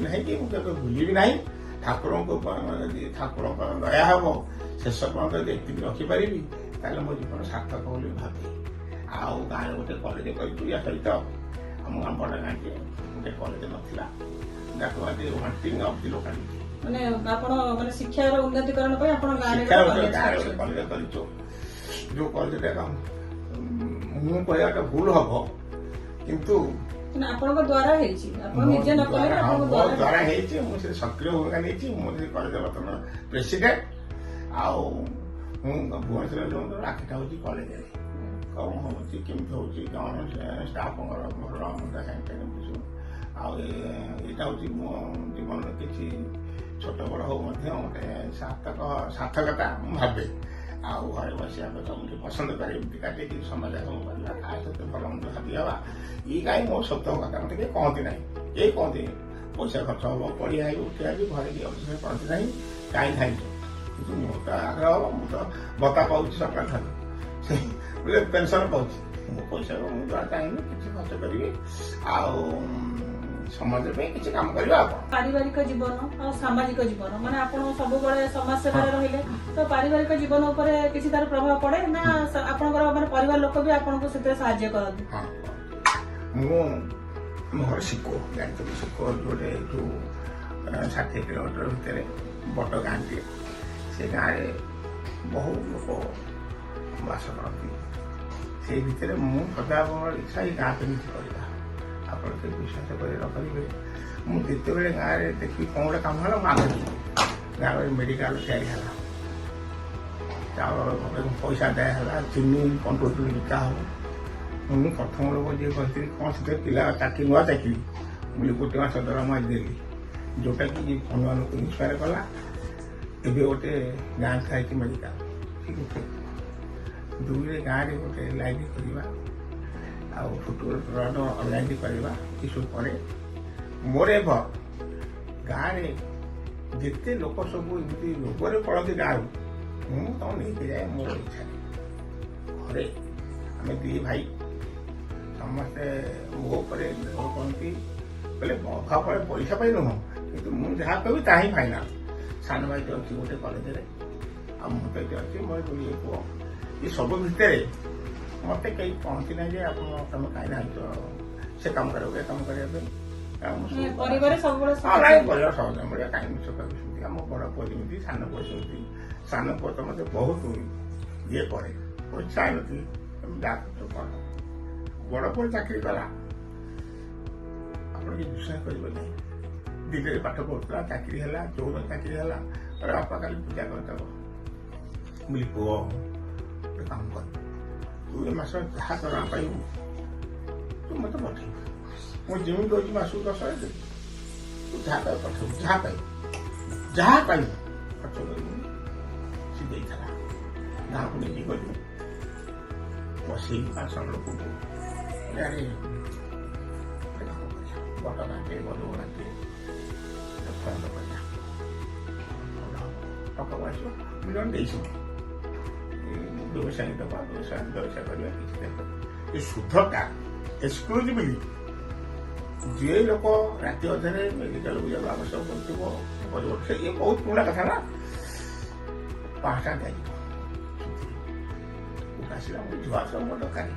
ନାହିଁ କି ମୁଁ କେବେ ଭୁଲିବି ନାହିଁ। ଠାକୁରଙ୍କ ଦୟା ହବ ଶେଷ ପର୍ଯ୍ୟନ୍ତ ଯଦି ଏତିକି ରଖିପାରିବି ତାହେଲେ ମୋ ଜୀବନ ସାର୍ଥକ ବୋଲି ଭାବେ। ଆଉ ଗାଁରେ ଗୋଟେ କଲେଜ କରିଛୁ ୟା ସହିତ ଆମ ଗାଁ ବଡ଼ ଗାଁରେ ଗୋଟେ କଲେଜ ନଥିଲା ଯାକୁ ଆଜି ୱାଣ୍ଟିଂ ଅଫ୍ ଦି ଲୋକାଲିଟି ମାନେ ଆପଣ ମାନେ ଶିକ୍ଷାର ଉନ୍ନତିକରଣ ପାଇଁ ଆପଣ ଗାଁରେ କଲେଜ କରିଛୁ। ଯୋଉ କଲେଜଟା ମୁଁ କହିବାଟା ଭୁଲ ହବ କିନ୍ତୁ ଆପଣଙ୍କ ଦ୍ୱାରା ହେଇଛି, ଆପଣ ନିଜେ ନ କଲେ ମୋ ଦ୍ୱାରା ହେଇଛି। ମୁଁ ସେ ସକ୍ରିୟ ଭୂମିକା ନେଇଛି। ମୁଁ ସେ କଲେଜ ବର୍ତ୍ତମାନ ପ୍ରେସିଡେଣ୍ଟ। ଆଉ ମୁଁ ଭୁବନେଶ୍ୱର ଯୋଉ ରାଖିଟା ହଉଛି କଲେଜରେ କଣ ହଉଛି କେମିତି ହଉଛି କଣ ଷ୍ଟାଫଙ୍କର ଭଲ ମନ୍ଦ ବୁଝୁ। ଆଉ ଏଇଟା ହଉଛି ମୋ ଜୀବନରେ କିଛି ଛୋଟ ବଡ଼ ହଉ ମଧ୍ୟ ଗୋଟେ ସାର୍ଥକତା ମୁଁ ଭାବେ। ଆଉ ଘରେ ବସିବା ପାଇଁ ସମସ୍ତେ ପସନ୍ଦ କରେ ଏମିତି କାଟିକି ସମାଜ କରିବା କାହା ସହିତ ଭଲ ମନ୍ଦ ଭାବି ହେବା ଏଇ କାହିଁ ମୋ ସତ କଥା ମତେ କେହି କହନ୍ତି ନାହିଁ। କେହି କହନ୍ତିନି ପଇସା ଖର୍ଚ୍ଚ ହବ ପଢିଆ ହେବି ଉଠିଆ ହେବି ଘରେ ବି ଅବଶ୍ୟ କହନ୍ତି ନାହିଁ କାହିଁ ଖାଇଛୁ। କିନ୍ତୁ ମୋର ତ ଆଗ୍ରହ ହବ। ମୁଁ ତ ଭତ୍ତା ପାଉଛି ସରକାର ଠାରୁ ପେନସନ ପାଉଛି। ମୋ ପଇସା ମୁଁ ଚାହିଁବି କିଛି ଖର୍ଚ୍ଚ କରିବି ଆଉ ସମାଜ ପାଇଁ କିଛି କାମ କରିବା। ଆଉ ପାରିବାରିକ ଜୀବନ ଆଉ ସାମାଜିକ ଜୀବନ ମାନେ ଆପଣ ସବୁବେଳେ ସମାଜ ସେବାରେ ରହିଲେ ତ ପାରିବାରିକ ଜୀବନ ଉପରେ କିଛି ତାର ପ୍ରଭାବ ପଡେ ନା ଆପଣଙ୍କର ମାନେ ପରିବାର ଲୋକ ବି ଆପଣଙ୍କୁ ସେଥିରେ ସାହାଯ୍ୟ କରନ୍ତି? ମୁଁ ଆମ ଘର ଶିଖ ଜାଣିଥିଲି ଶିଖ ଗୋଟେ ଏଠୁ 60 କିଲୋମିଟର ଭିତରେ ବଡ଼ ଗାଁଟିଏ। ସେ ଗାଁରେ ବହୁ ଲୋକ ବାସ କରନ୍ତି। ସେଇ ଭିତରେ ମୁଁ ସଦାବେଳେ ଇଚ୍ଛା ଏଇ ଗାଁ କେମିତି କରିବା। ଆପଣ ସେ ବିଶ୍ୱାସ କରି ନ କରିବେ ମୁଁ ଯେତେବେଳେ ଗାଁରେ ଦେଖିବି କ'ଣ ଗୋଟେ କାମ ହେଲା ମୁଁ ଆଗେ ଗାଁରେ ମେଡ଼ିକାଲ ତିଆରି ହେଲା, ଚାଉଳ ପଇସା ଦିଆ ହେଲା, ଚିନି କଣ୍ଟ୍ରୋଲ ବିକା ହେବ। ମୁଁ ପ୍ରଥମ ଲୋକ ଯିଏ କହିଥିଲି କ'ଣ ସେଥିରେ ପିଲା ଚାକିରି ନୂଆ ଚାକିରି ବୋଲି 1 ମାସ ଦରମା ଦେଲି ଯେଉଁଟାକି ଅନ୍ୟମାନଙ୍କୁ ଇନ୍ସପାୟାର କଲା। ଏବେ ଗୋଟେ ଗାଁ ଖାଇଛି ମେଡ଼ିକାଲ ଠିକ୍ ଅଛି। 2ରେ ଗାଁରେ ଗୋଟେ ଲାଇବ୍ରେରୀ କରିବା ଆଉ ଫୁଟବଲ ଅର୍ଗାନାଇଜ କରିବା ଏସବୁ ପରେ ମୋର ଗାଁରେ ଯେତେ ଲୋକ ସବୁ ଏମିତି ରୋଗରେ ପଡ଼ନ୍ତି ଗାଁରୁ ମୁଁ ତାଙ୍କୁ ନେଇକି ଯାଏ ମୋର ଇଚ୍ଛାରେ। ଘରେ ଆମେ 2 ଭାଇ ସମସ୍ତେ ମୋ ଉପରେ କହନ୍ତି କହିଲେ ଅଭାବ ପଡ଼େ ପଇସା ପାଇଁ ନୁହଁ କିନ୍ତୁ ମୁଁ ଯାହା କହିବି ତାହା ହିଁ ଫାଇନାଲ। ସାନ ଭାଇଟେ ଅଛି ଗୋଟେ କଲେଜରେ ଆଉ ମୁଁ ତ ଏଠି ଅଛି ମୋର 2 ପୁଅ। ଏ ସବୁ ଭିତରେ ମତେ କେହି କହନ୍ତି ନାହିଁ ଯେ ଆପଣ ତମେ କାହିଁକି ନାହିଁ ତ ସେ କାମ କରିବ ଏ କାମ କରିବା ପାଇଁ। ପରିବାର ସବୁବେଳେ ପରିବାର ସହଜ ମିଳିବା କାହିଁକି ମିଛ କହିବି ସେମିତି। ଆମ ବଡ଼ ପୁଅ ଯେମିତି ସାନ ପୁଅ ସେମିତି। ସାନ ପୁଅ ତ ମତେ ବହୁତ ଇଏ କରେ ଚାହିଁନଥିଲି ଯାହା କରୁଛ କର। ବଡ଼ ପୁଅ ଚାକିରି କଲା ଆପଣ କିଛି ବିଶ୍ୱାସ କରିବେ ନାହିଁ। ଦିଲ୍ଲୀରେ ପାଠ ପଢୁଥିଲା ଚାକିରି ହେଲା 14 ଚାକିରି ହେଲା। ବାପା କାଲି ପୂଜା କରିଦେବ ବୋଲି ପୁଅ ଗୋଟେ କାମ କର 2 ମାସ ଯାହା ଦରମା ପାଇବୁ ତୁ ମତେ ପଠେଇବୁ। ମୁଁ ଯେମିତି ଦଉଛି ମାସକୁ 10,000 ଦେବି। ତୁ ଯାହା ପାଇବୁ ପଠେଇବୁ ଯାହା ପାଇବୁ ଖର୍ଚ୍ଚ କରିବୁ। ସେ ଦେଇଥିଲା ଗାଁକୁ ନେଇକି ଗଲି ବସେଇକି 5 ଜଣ ଲୋକଙ୍କୁ ଗାଁରେ କାମ କରିବା ବଡ଼ ଗାଁଟେ ବଡ଼ ଗାଁଟେ ଫଣ୍ଡ କରିବା ଟଙ୍କା ଆସିବ ମିଳିୟନ ଦେଇଛି ବ୍ୟବସାୟ ଦେବା ବ୍ୟବସାୟ କରିବା କିଛି ଦେବ। ଏ ସୁଧଟା ଏକ୍ସକ୍ଲୁଜିଭଲି ଯିଏ ଲୋକ ରାତି ଅଧରେ ମେଡ଼ିକାଲ ଯିବାକୁ ଆବଶ୍ୟକ କରୁଥିବ କରିବ। ସେ ଇଏ ବହୁତ ପୁରୁଣା କଥା ନା 5 ଟଙ୍କା ଦିଆଯିବ ଆସିଲା ମୋ ଛୁଆ ସବୁ ମୋ ଦରକାର।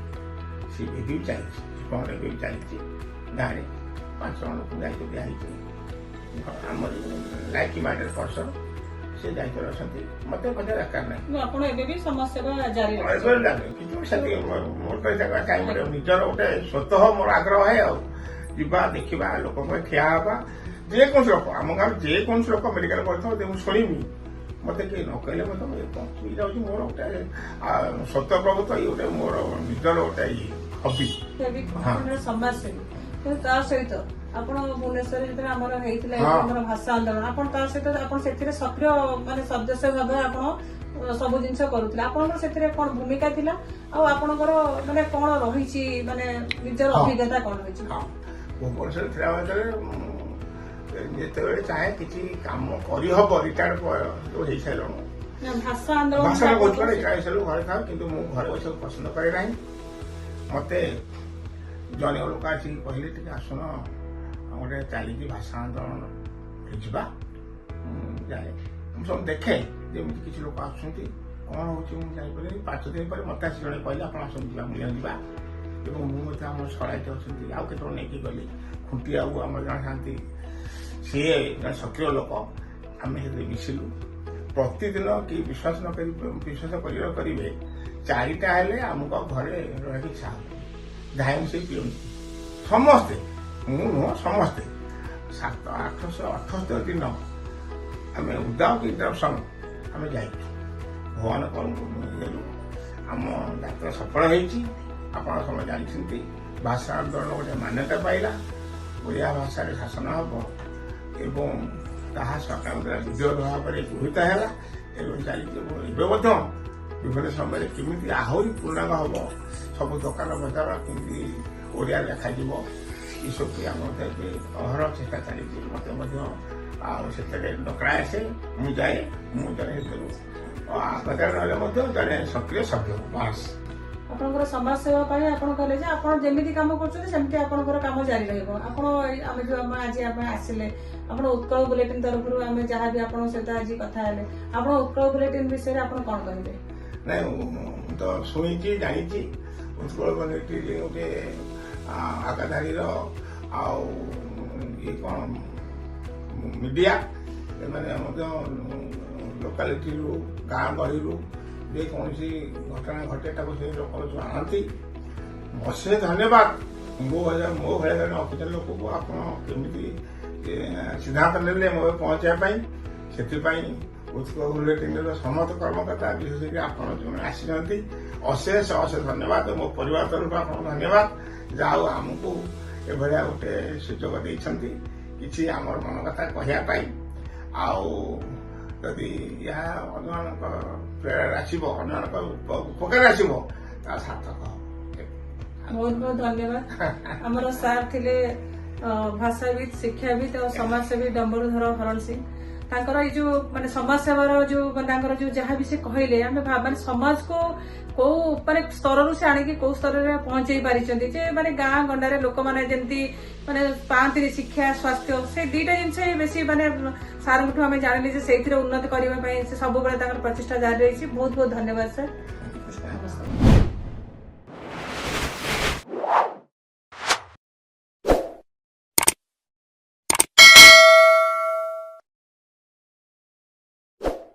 ସେ ଏବେ ବି ଚାଲିଛି କ'ଣ ଏବେ ବି ଚାଲିଛି ଗାଁରେ 5 ଜଣ ଲୋକ ଦାୟିତ୍ୱ ଦିଆହେଇଛି। ଆମର ଲାଇଫ୍ ମାଇଣ୍ଡେଡ୍ ପର୍ସନ ସେ ଦାୟିତ୍ୱରେ ଅଛନ୍ତି। ମତେ ପଇସା ଦରକାର ନାହିଁ। ଆପଣ ଏବେ ବି ସମାଜ ସେବା ଜାରି କିନ୍ତୁ ସେତିକି ମୋର ତ ଟାଇମ୍ ନିଜର ଗୋଟେ ସ୍ୱତଃ ମୋର ଆଗ୍ରହ ହେ ଆଉ ଯିବା ଦେଖିବା ଲୋକଙ୍କ ପାଇଁ ଠିଆ ହେବା। ଯେକୌଣସି ଲୋକ ଆମ ଗାଁରେ ଯେକୌଣସି ଲୋକ ମେଡ଼ିକାଲ କରିଥିବ ମୁଁ ଶୁଣିବି ମତେ କେହି ନ କହିଲେ ମତେ ଏଇଟା ହଉଛି ମୋର ଗୋଟେ ସତ୍ୟ ପ୍ରଭୁତ୍ୱ ଇଏ ଗୋଟେ ମୋର ନିଜର ଗୋଟେ ହବି ସମାଜସେବୀ। କିନ୍ତୁ ତା ସହିତ ଆପଣ ଭୁବନେଶ୍ୱରରେ ଯେତେବେଳେ ଆମର ହେଇଥିଲା ଆମର ଭାଷା ଆନ୍ଦୋଳନ ଆପଣ ତା ସହିତ ଆପଣ ସେଥିରେ ସକ୍ରିୟ ମାନେ ସଦସ୍ୟ ଭାବେ ଆପଣ ସବୁ ଜିନିଷ କରୁଥିଲେ। ଆପଣଙ୍କର ସେଥିରେ କଣ ଭୂମିକା ଥିଲା ଆଉ ଆପଣଙ୍କର ମାନେ କଣ ରହିଛି ମାନେ ନିଜର ଅଭିଜ୍ଞତା କଣ ରହିଛି? ଭୁବନେଶ୍ୱର ଥିଲା ଭିତରେ ଯେତେବେଳେ ଚାହେଁ କିଛି କାମ କରିହବ ରିଟାୟାର୍ଡ ଯୋଉ ହେଇସାରିଲୁଣି ଭାଷା ଆନ୍ଦୋଳନ ହେଇସାରିଲୁ ଘରେ ଥାଉ କିନ୍ତୁ ମୁଁ ଘରେ ବସିବାକୁ ପସନ୍ଦ କରେ ନାହିଁ। ମତେ ଜଣେ ଲୋକ ଆସିକି କହିଲେ ଟିକେ ଆସୁନ ଗୋଟେ ଚାଲିଛି ଭାଷା ଆନ୍ଦୋଳନ ଯିବା ଯାଏ ମୁଁ ସବୁ ଦେଖେ ଯେମିତି କିଛି ଲୋକ ଆସୁଛନ୍ତି କ'ଣ ହେଉଛି ମୁଁ ଜାଣିପାରିନି 5 ଦିନ ପରେ ମୋତେ ଆସି ଜଣେ କହିଲେ ଆପଣ ଆସନ୍ତୁ ଯିବା ମୂଲ୍ୟ ଯିବା ଏବଂ ମୁଁ ମଧ୍ୟ ଆମର ସଳାଇତେ ଅଛନ୍ତି ଆଉ କେତେବେଳେ ନେଇକି ଗଲି ଖୁଣ୍ଟି ଆଉ ଆମର ଜଣେ ଥାନ୍ତି ସିଏ ଜଣେ ସକ୍ରିୟ ଲୋକ ଆମେ ସେଥିରେ ମିଶିଲୁ ପ୍ରତିଦିନ କି ବିଶ୍ୱାସ କରିବେ 4ଟା ହେଲେ ଆମକୁ ଆଉ ଘରେ ରହିବାକୁ ଇଚ୍ଛା ହେବ ଧାଇଁ ମିଶେଇ ପିଅନ୍ତି ସମସ୍ତେ ମୁଁ ନୁହଁ ସମସ୍ତେ 878 ଦିନ ଆମେ ଉଇଦାଉଟ୍ ଇଣ୍ଟରପ୍ସନ୍ ଆମେ ଯାଇଛୁ ଭଗବାନ କରନ୍ତୁ ଆମ ଯାତ୍ରା ସଫଳ ହେଇଛି ଆପଣ ସମସ୍ତେ ଜାଣିଛନ୍ତି ଭାଷା ଆନ୍ଦୋଳନ ଗୋଟେ ମାନ୍ୟତା ପାଇଲା ଓଡ଼ିଆ ଭାଷାରେ ଶାସନ ହେବ ଏବଂ ତାହା ସରକାରଙ୍କ ଦ୍ୱାରା ବିଧିବଦ୍ଧ ଭାବରେ ଗୃହୀତ ହେଲା ଏବଂ ଚାଲିଛି ଏବେ ମଧ୍ୟ ବିଭିନ୍ନ ସମୟରେ କେମିତି ଆହୁରି ପୂର୍ଣ୍ଣାଙ୍ଗ ହେବ ସବୁ ଦୋକାନ ବଜାର କେମିତି ଓଡ଼ିଆ ଲେଖାଯିବ ଏସବୁ ଆମ ଏବେ ଅହରହ ଚେଷ୍ଟା ଚାଲିଛି ମୋତେ ମଧ୍ୟ ଆଉ ସେଥିରେ ଡକା ଆସେ ମୁଁ ଯାଏ ମୁଁ ଜଣେ ସେଥିରୁ ଆଗତରେ ରହିଲେ ମଧ୍ୟ ଜଣେ ସକ୍ରିୟ ସଭ୍ୟ ବାସ୍ ଆପଣଙ୍କର ସମାଜ ସେବା ପାଇଁ ଆପଣ କହିଲେ ଯେ ଆପଣ ଯେମିତି କାମ କରୁଛନ୍ତି ସେମିତି ଆପଣଙ୍କର କାମ ଜାରି ରହିବ ଆପଣ ଆମେ ଯୋଉ ଆଜି ଆମେ ଆସିଲେ ଆପଣ ଉତ୍କଳ ବୁଲେଟିନ୍ ତରଫରୁ ଆମେ ଯାହା ବି ଆପଣଙ୍କ ସହିତ ଆଜି କଥା ହେଲେ ଆପଣ ଉତ୍କଳ ବୁଲେଟିନ୍ ବିଷୟରେ ଆପଣ କ'ଣ କହିବେ ନାଇଁ ମୁଁ ତ ଶୁଣିଛି ଜାଣିଛି ଉତ୍କଳ ବୁଲେଟିନ୍ ଗୋଟେ ଆଗାଧାରୀର ଆଉ ଇଏ କ'ଣ ମିଡ଼ିଆ ଏମାନେ ମଧ୍ୟ ଲୋକାଲିଟିରୁ ଗାଁ ଗହଳିରୁ ଯେକୌଣସି ଘଟଣା ଘଟେ ତାକୁ ସେ ଲୋକ ଆଣନ୍ତି ଅଶେଷ ଧନ୍ୟବାଦ ମୋ ଭଳିଆ ଜଣେ ଅଫିସିଆଲ ଲୋକକୁ ଆପଣ କେମିତି ସିଦ୍ଧାନ୍ତ ନେଲେ ମୋ ପହଞ୍ଚିବା ପାଇଁ ସେଥିପାଇଁ ଉତ୍କଳ ବୁଲେଟିନ୍ର ସମସ୍ତ କର୍ମକର୍ତ୍ତା ବିଶେଷ କରି ଆପଣ ଯେଉଁମାନେ ଆସିଛନ୍ତି ଅଶେଷ ଧନ୍ୟବାଦ ମୋ ପରିବାର ତରଫରୁ ଆପଣଙ୍କୁ ଧନ୍ୟବାଦ ଯାହା ହଉ ଆମକୁ ଏଭଳିଆ ଗୋଟେ ସୁଯୋଗ ଦେଇଛନ୍ତି କିଛି ଆମର ମନ କଥା କହିବା ପାଇଁ ଆଉ ଯଦି ଏହା ଅନ୍ୟମାନଙ୍କ ପ୍ରେରଣାରେ ଆସିବ ଅନ୍ୟମାନଙ୍କ ଉପକାର ଆସିବ ତାହା ସାର୍ଥକ ହେବ ବହୁତ ବହୁତ ଧନ୍ୟବାଦ ଆମର ସାର୍ ଥିଲେ ଭାଷାବିତ୍ ଶିକ୍ଷାବିତ୍ ଆଉ ସମାଜସେବୀ ଡମ୍ବରୁଧର ହରଣ ସିଂ ତାଙ୍କର ଏଇ ଯୋଉ ମାନେ ସମାଜ ସେବାର ଯୋଉ ତାଙ୍କର ଯୋଉ ଯାହା ବି ସେ କହିଲେ ଆମେ ମାନେ ସମାଜକୁ କୋଉ ମାନେ ସ୍ତରରୁ ସେ ଆଣିକି କୋଉ ସ୍ତରରେ ପହଞ୍ଚେଇ ପାରିଛନ୍ତି ଯେ ମାନେ ଗାଁ ଗଣ୍ଡାରେ ଲୋକମାନେ ଯେମିତି ମାନେ ପାଆନ୍ତିନି ଶିକ୍ଷା ସ୍ୱାସ୍ଥ୍ୟ ସେ 2ଟା ଜିନିଷ ହିଁ ବେଶୀ ମାନେ ସାର୍ଙ୍କଠୁ ଆମେ ଜାଣିଲେ ଯେ ସେଇଥିରେ ଉନ୍ନତି କରିବା ପାଇଁ ସେ ସବୁବେଳେ ତାଙ୍କର ପ୍ରଚେଷ୍ଟା ଜାରି ରହିଛି ବହୁତ ବହୁତ ଧନ୍ୟବାଦ ସାର୍ ନମସ୍କାର।